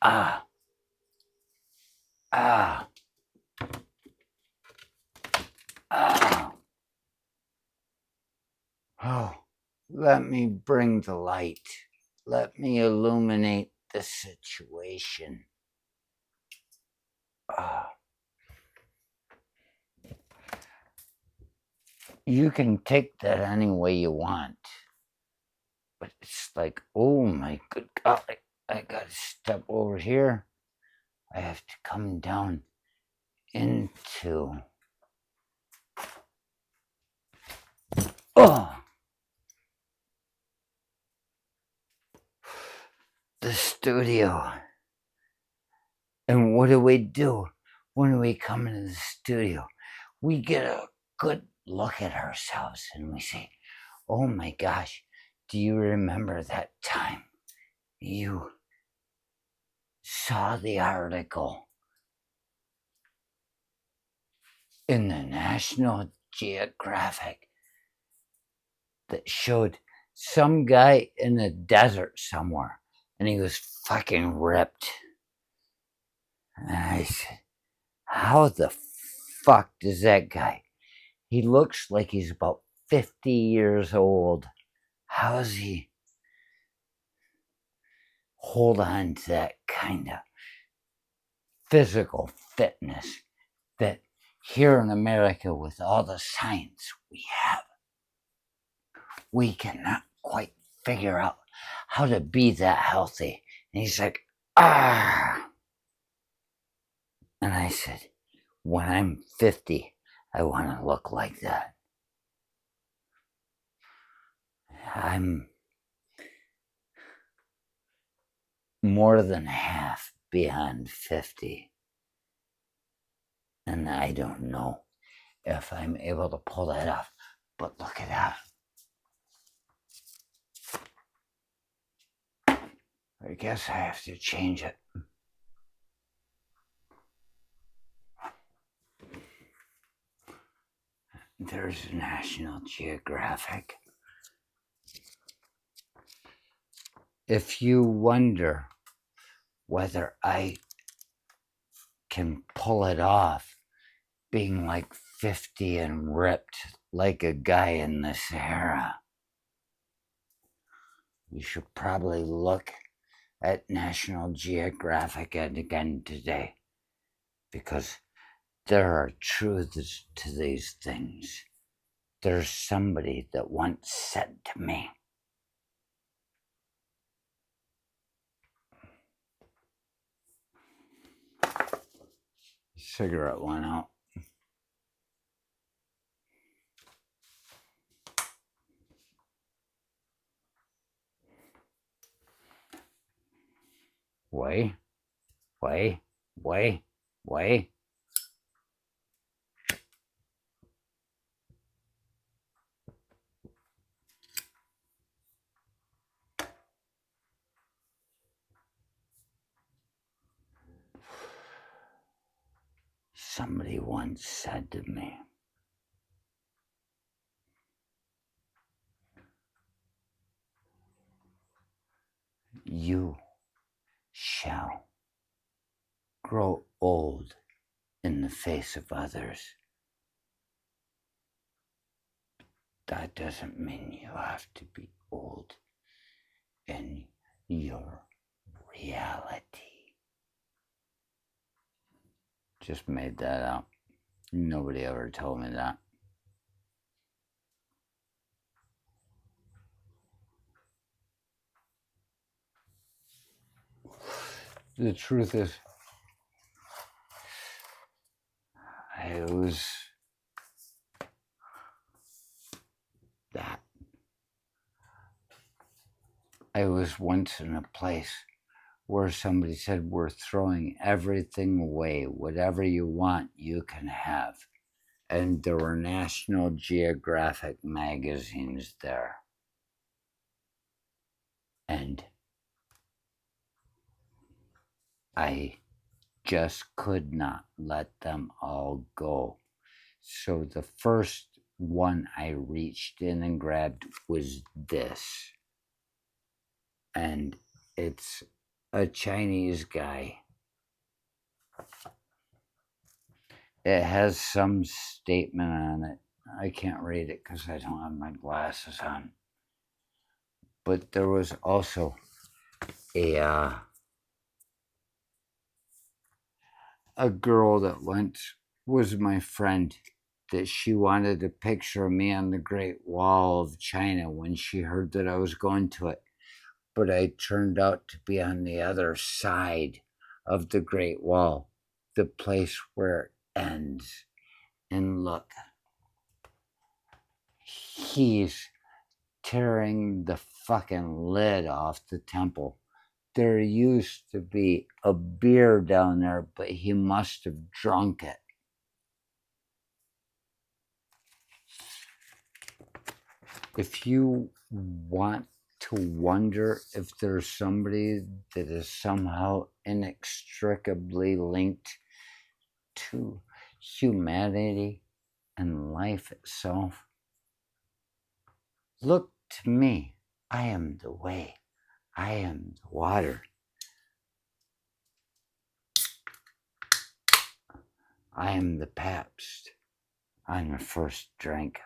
Ah, ah, ah. Oh, let me bring the light. Let me illuminate the situation. Ah. You can take that any way you want. But it's like, oh my good God, I gotta step over here. I have to come down into the studio. And what do we do when we come into the studio? We get a good look at ourselves and we say, oh my gosh, do you remember that time you saw the article in the National Geographic that showed some guy in the desert somewhere and he was fucking ripped? And I said, how the fuck does that guy? He looks like he's about 50 years old. How does he hold on to that kind of physical fitness that here in America, with all the science we have, we cannot quite figure out how to be that healthy? And he's like, ah. And I said, when I'm 50, I want to look like that. I'm more than half beyond 50. And I don't know if I'm able to pull that off. But look at that. I guess I have to change it. There's National Geographic. If you wonder whether I can pull it off, being like 50 and ripped like a guy in the Sahara, you should probably look at National Geographic again today, because there are truths to these things. There's somebody that once said to me, cigarette went out. Way. Somebody once said to me, you shall grow old in the face of others. That doesn't mean you have to be old in your reality. Just made that up. Nobody ever told me that. The truth is, I was that. I was once in a place where somebody said, we're throwing everything away. Whatever you want, you can have. And there were National Geographic magazines there. And I just could not let them all go. So the first one I reached in and grabbed was this. And it's a Chinese guy. It has some statement on it. I can't read it because I don't have my glasses on. But there was also a girl that was my friend, that she wanted a picture of me on the Great Wall of China when she heard that I was going to it. But I turned out to be on the other side of the Great Wall, the place where it ends. And look, he's tearing the fucking lid off the temple. There used to be a beer down there, but he must have drunk it. If you want to wonder if there's somebody that is somehow inextricably linked to humanity and life itself, look to me. I am the way. I am the water. I am the Pabst on your first drink.